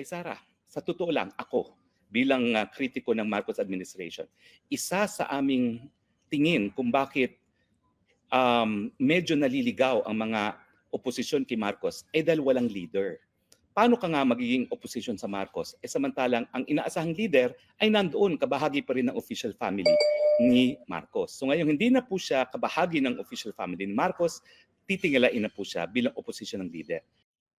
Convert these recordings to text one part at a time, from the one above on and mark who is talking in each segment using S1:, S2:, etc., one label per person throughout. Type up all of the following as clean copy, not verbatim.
S1: Sara, sa totoo lang ako bilang kritiko ng Marcos administration, isa sa aming tingin kung bakit medyo naliligaw ang mga oposisyon kay Marcos ay dahil walang leader. Paano ka nga magiging oposisyon sa Marcos? Samantalang ang inaasahang leader ay nandoon, kabahagi pa rin ng official family ni Marcos. So ngayon hindi na po siya kabahagi ng official family ni Marcos, titingalain na po siya bilang oposisyon ng leader.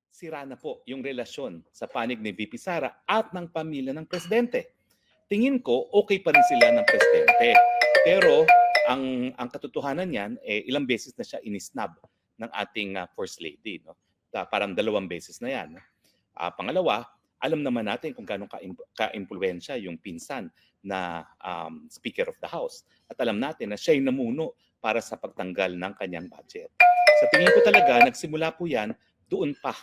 S1: Sira na po yung relasyon sa panig ni VP Sara at ng pamilya ng presidente. Tingin ko okay pa rin sila ng presidente. Pero ang katotohanan niyan ilang beses na siya inisnab ng ating First Lady, no? Parang 2 beses na 'yan. Pangalawa, alam naman natin kung gaano ka-impluwensya yung pinsan na Speaker of the House. At alam natin na siya yung namuno para sa pagtanggal ng kanyang budget. Sa tingin ko talaga, nagsimula po yan doon pa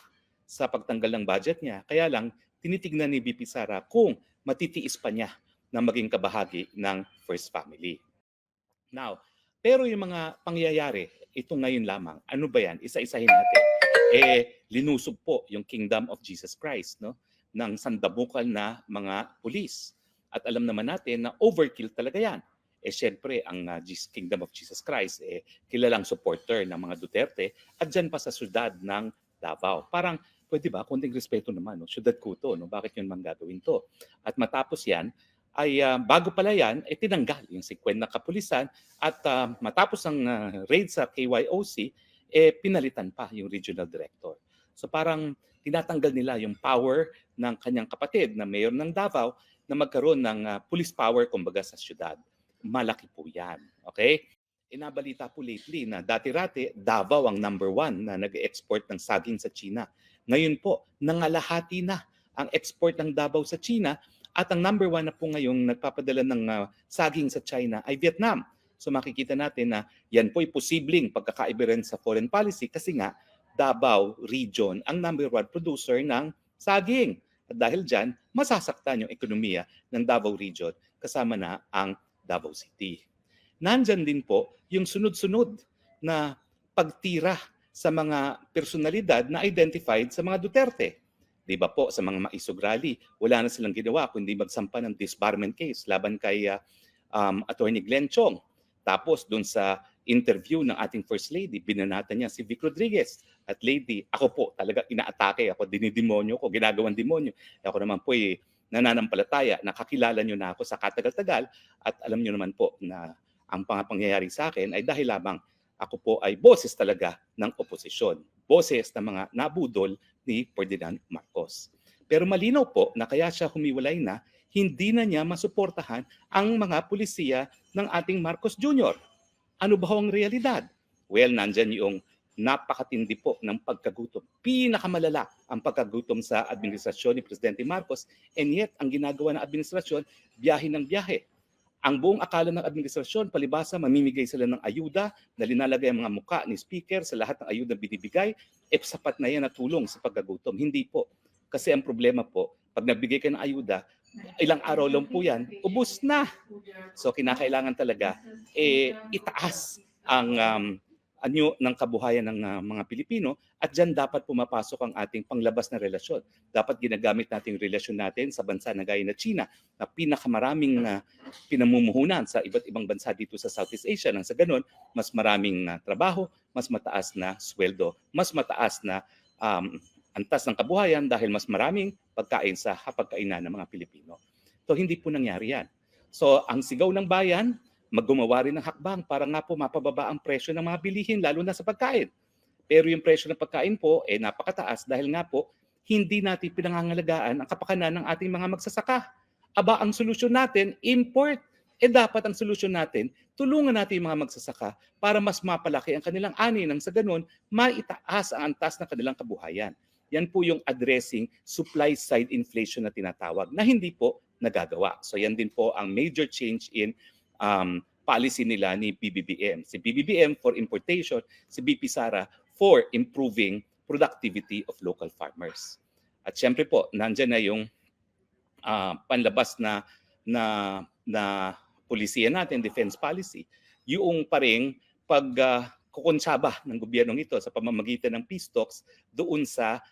S1: sa pagtanggal ng budget niya. Kaya lang, tinitignan ni VP Sara kung matitiis pa niya na maging kabahagi ng First Family. Now, pero yung mga pangyayari, ito ngayon lamang, ano ba yan? Isa-isahin natin. Linusob po yung Kingdom of Jesus Christ, no? Ng sandabukal na mga pulis. At alam naman natin na overkill talaga yan. Siyempre, ang Kingdom of Jesus Christ, kilalang supporter ng mga Duterte at dyan pa sa syudad ng Davao. Parang, pwede ba, konting respeto naman, no? Syudad ko to, no? Bakit yun man gagawin to? At matapos yan, ay bago pala yan, tinanggal yung 50 na kapulisan at matapos ang raid sa KYOC, pinalitan pa yung regional director. So parang tinatanggal nila yung power ng kanyang kapatid na mayor ng Davao na magkaroon ng police power kumbaga sa syudad. Malaki po yan. Okay? Inabalita po lately na dati-rati Davao ang number 1 na nag-export ng saging sa China. Ngayon po, nangalahati na ang export ng Davao sa China at ang number 1 na po ngayong nagpapadala ng saging sa China ay Vietnam. So makikita natin na yan po ay posibleng pagkakaiba rin sa foreign policy kasi nga Davao region ang number 1 producer ng saging. At dahil dyan, masasaktan yung ekonomiya ng Davao region kasama na ang Davao City. Nandyan din po yung sunod-sunod na pagtira sa mga personalidad na identified sa mga Duterte. Di ba po, sa mga maisog rally, wala na silang ginawa kundi magsampa ng disbarment case laban kay Attorney Glenn Chong. Tapos doon sa interview ng ating First Lady, binanatan niya si Vic Rodriguez. At lady, ako po talaga inaatake, ako dinidemonyo ko, ginagawang demonyo. Ako naman po nananampalataya, nakakilala niyo na ako sa katagal-tagal at alam niyo naman po na ang pangyayari sa akin ay dahil lamang ako po ay boses talaga ng oposisyon. Boses ng mga nabudol ni Ferdinand Marcos. Pero malinaw po na kaya siya humiwalay na, hindi na niya masuportahan ang mga pulisiya ng ating Marcos Jr. Ano ba ang realidad? Well, nandyan yung napakatindi po ng pagkagutom. Pinakamalala ang pagkagutom sa administrasyon ni Presidente Marcos, and yet ang ginagawa ng administrasyon, biyahe ng biyahe. Ang buong akala ng administrasyon, palibasa, mamimigay sila ng ayuda na linalagay ang mga muka ni Speaker sa lahat ng ayuda binibigay, sapat na yan na tulong sa pagkagutom. Hindi po. Kasi ang problema po, pag nabigay ka ng ayuda, ilang araw lang po yan, ubos na. So kinakailangan talaga itaas ang anyo ng kabuhayan ng mga Pilipino at dyan dapat pumapasok ang ating panglabas na relasyon. Dapat ginagamit natin yung relasyon natin sa bansa na gaya na China na pinakamaraming pinamumuhunan sa iba't ibang bansa dito sa Southeast Asia. Nang sa ganun, mas maraming trabaho, mas mataas na sweldo, mas mataas na antas ng kabuhayan dahil mas maraming pagkain sa hapagkainan ng mga Pilipino. So hindi po nangyari yan. So ang sigaw ng bayan, maggumawa rin ng hakbang para nga po mapababa ang presyo ng mga bilihin lalo na sa pagkain. Pero yung presyo ng pagkain po napakataas dahil nga po hindi natin pinangangalagaan ang kapakanan ng ating mga magsasaka. Aba, ang solusyon natin, import. Dapat ang solusyon natin, tulungan natin yung mga magsasaka para mas mapalaki ang kanilang ani nang sa ganun, maitaas ang antas ng kanilang kabuhayan. Yan po yung addressing supply side inflation na tinatawag na hindi po nagagawa. So yan din po ang major change in policy nila ni BBBM. Si BBBM for importation, si BP Sara for improving productivity of local farmers. At syempre po, nandyan na yung panlabas na polisiya natin, defense policy. Yung paring pagkukonsyaba ng gobyernong ito sa pamamagitan ng peace talks doon sa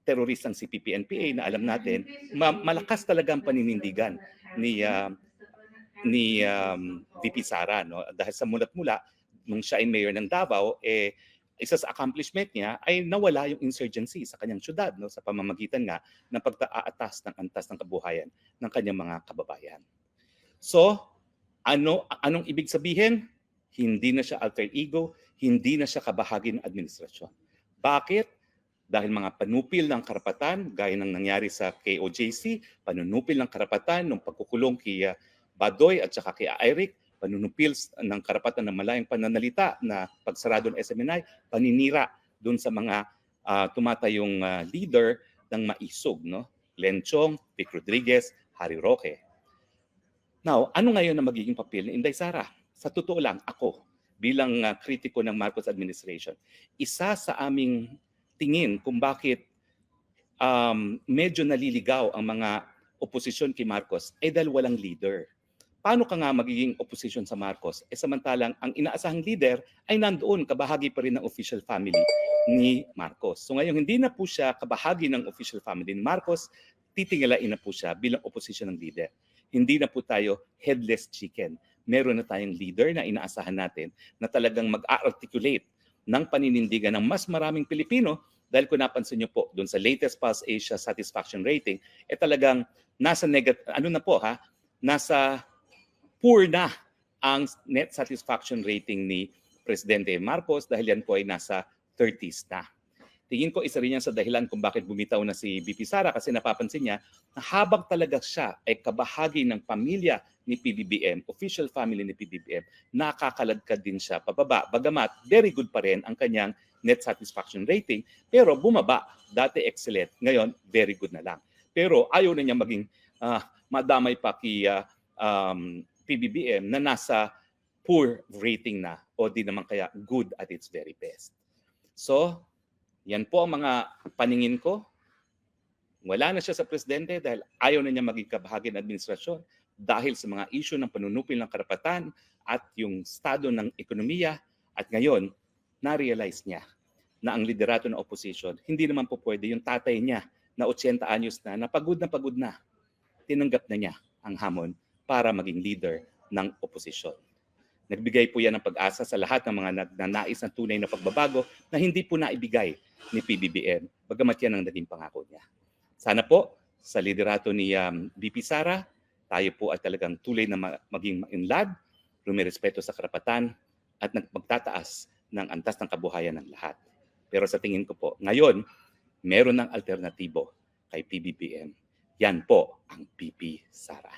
S1: teroristang si PPNPA na alam natin, malakas talaga ang paninindigan ni VP Sara, no? Dahil sa mulat-mula nung siya ay mayor ng Davao, isa sa accomplishment niya ay nawala yung insurgency sa kanyang syudad, no, sa pamamagitan nga ng pagtaatas ng antas ng kabuhayan ng kanyang mga kababayan. So, anong ibig sabihin? Hindi na siya alter ego, hindi na siya kabahagi ng administrasyon. Bakit? Dahil mga panupil ng karapatan, gaya ng nangyari sa KOJC, panunupil ng karapatan ng pagkukulong kay Badoy at saka kay Eric, panunupil ng karapatan ng malayang pananalita na pagsarado ng SMNI, paninira doon sa mga tumatayong leader ng maisog, no? Lenchong, Vic Rodriguez, Harry Roque. Now, ano ngayon ang magiging papel ni Inday Sara? Sa totoo lang, ako bilang kritiko ng Marcos administration, isa sa aming tingin kung bakit medyo naliligaw ang mga oposisyon kay Marcos ay dahil walang leader. Paano ka nga magiging opposition sa Marcos? Samantalang ang inaasahang leader ay nandoon, kabahagi pa rin ng official family ni Marcos. So ngayon hindi na po siya kabahagi ng official family ni Marcos, titingalain na po siya bilang opposition ng leader. Hindi na po tayo headless chicken. Meron na tayong leader na inaasahan natin na talagang mag-articulate ng paninindigan ng mas maraming Pilipino dahil kung napansin niyo po doon sa latest Pulse Asia satisfaction rating, talagang nasa nasa poor na ang net satisfaction rating ni Presidente Marcos dahil yan po ay nasa 30s na. Tingin ko isa rin yan sa dahilan kung bakit bumitaw na si VP Sara kasi napapansin niya na habang talaga siya ay kabahagi ng pamilya ni PBBM, official family ni PBBM, nakakaladkad din siya pababa. Bagamat very good pa rin ang kanyang net satisfaction rating, pero bumaba. Dati excellent, ngayon very good na lang. Pero ayaw na niya maging madamay pa kay PBBM na nasa poor rating na o di naman kaya good at its very best. So, yan po ang mga paningin ko. Wala na siya sa presidente dahil ayaw na niya maging kabahagi ng administrasyon dahil sa mga issue ng panunupil ng karapatan at yung estado ng ekonomiya. At ngayon, na-realize niya na ang liderato ng opposition, hindi naman po pwede yung tatay niya na 80 anyos na pagod na. Tinanggap na niya ang hamon para maging leader ng oposisyon. Nagbigay po yan ng pag-asa sa lahat ng mga nagnanais ng tunay na pagbabago na hindi po naibigay ni PBBM, bagamat yan ang naging pangako niya. Sana po, sa liderato ni VP Sara, tayo po ay talagang tuloy na maging mainlad, rumirespeto sa karapatan, at magtataas ng antas ng kabuhayan ng lahat. Pero sa tingin ko po, ngayon, meron ng alternatibo kay PBBM. Yan po ang VP Sara.